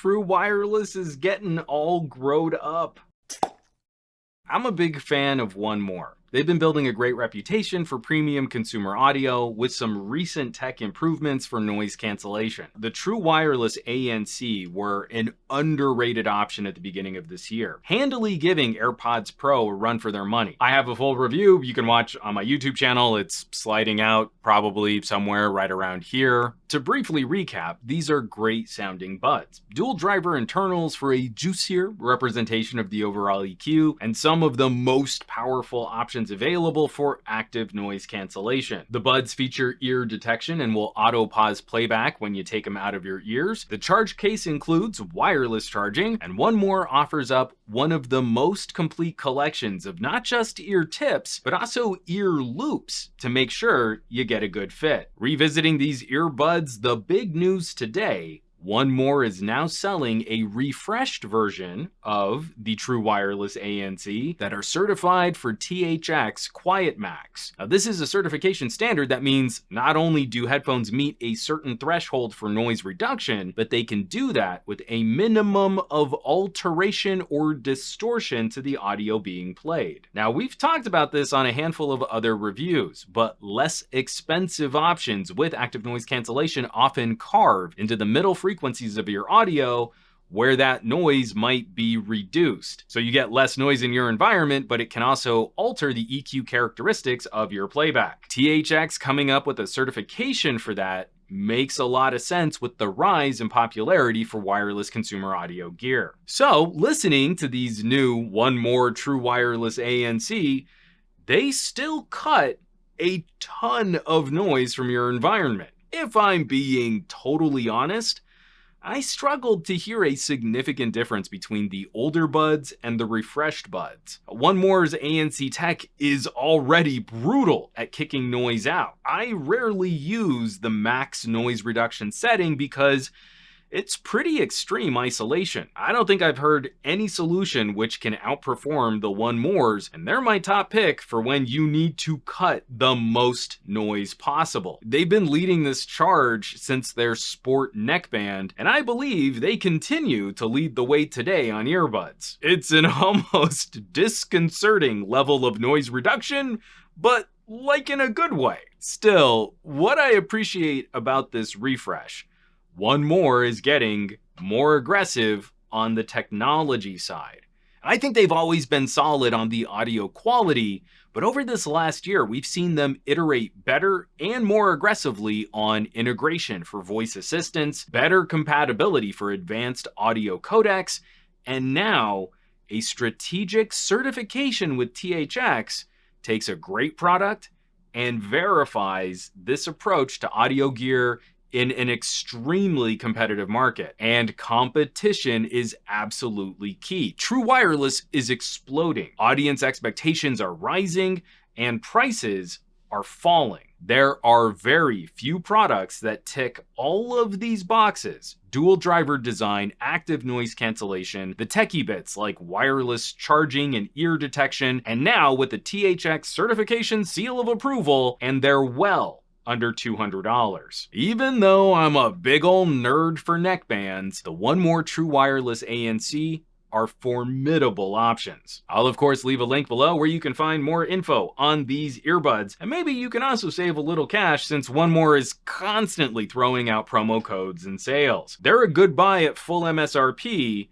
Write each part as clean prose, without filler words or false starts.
True Wireless is getting all growed up. I'm a big fan of One More. They've been building a great reputation for premium consumer audio with some recent tech improvements for noise cancellation. The True Wireless ANC were an underrated option at the beginning of this year, handily giving AirPods Pro a run for their money. I have a full review you can watch on my YouTube channel. It's sliding out probably somewhere right around here. To briefly recap, these are great sounding buds. Dual driver internals for a juicier representation of the overall EQ, and some of the most powerful options available for active noise cancellation. The buds feature ear detection and will auto pause playback when you take them out of your ears. The charge case includes wireless charging, and One More offers up one of the most complete collections of not just ear tips, but also ear loops to make sure you get a good fit. Revisiting these earbuds, the big news today: One More is now selling a refreshed version of the True Wireless ANC that are certified for THX QuietMax. Now, this is a certification standard that means not only do headphones meet a certain threshold for noise reduction, but they can do that with a minimum of alteration or distortion to the audio being played. Now, we've talked about this on a handful of other reviews, but less expensive options with active noise cancellation often carve into the middle frequencies of your audio where that noise might be reduced. So you get less noise in your environment, but it can also alter the EQ characteristics of your playback. THX coming up with a certification for that makes a lot of sense with the rise in popularity for wireless consumer audio gear. So listening to these new One More True Wireless ANC, they still cut a ton of noise from your environment. If I'm being totally honest, I struggled to hear a significant difference between the older buds and the refreshed buds. One More's ANC tech is already brutal at kicking noise out. I rarely use the max noise reduction setting because it's pretty extreme isolation. I don't think I've heard any solution which can outperform the One More's, and they're my top pick for when you need to cut the most noise possible. They've been leading this charge since their sport neckband, and I believe they continue to lead the way today on earbuds. It's an almost disconcerting level of noise reduction, but like in a good way. Still, what I appreciate about this refresh: One More is getting more aggressive on the technology side. I think they've always been solid on the audio quality, but over this last year, we've seen them iterate better and more aggressively on integration for voice assistants, better compatibility for advanced audio codecs, and now a strategic certification with THX takes a great product and verifies this approach to audio gear in an extremely competitive market. And competition is absolutely key. True Wireless is exploding. Audience expectations are rising and prices are falling. There are very few products that tick all of these boxes: dual driver design, active noise cancellation, the techie bits like wireless charging and ear detection, and now with the THX certification seal of approval, and they're well under $200. Even though I'm a big ol' nerd for neckbands, the One More True Wireless ANC are formidable options. I'll of course leave a link below where you can find more info on these earbuds, and maybe you can also save a little cash since One More is constantly throwing out promo codes and sales. They're a good buy at full MSRP,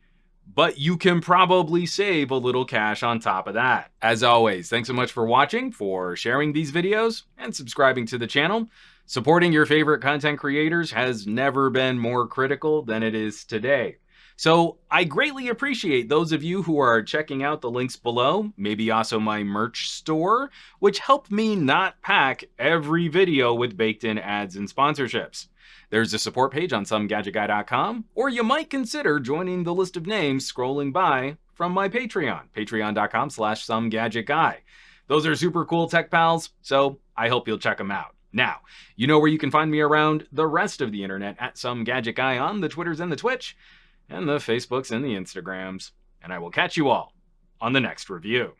but you can probably save a little cash on top of that. As always, thanks so much for watching, for sharing these videos, and subscribing to the channel. Supporting your favorite content creators has never been more critical than it is today. So I greatly appreciate those of you who are checking out the links below, maybe also my merch store, which help me not pack every video with baked-in ads and sponsorships. There's a support page on SomeGadgetGuy.com, or you might consider joining the list of names scrolling by from my Patreon, patreon.com/SomeGadgetGuy. Those are super cool tech pals, so I hope you'll check them out. Now, you know where you can find me around the rest of the internet at SomeGadgetGuy on the Twitters and the Twitch, and the Facebooks and the Instagrams. And I will catch you all on the next review.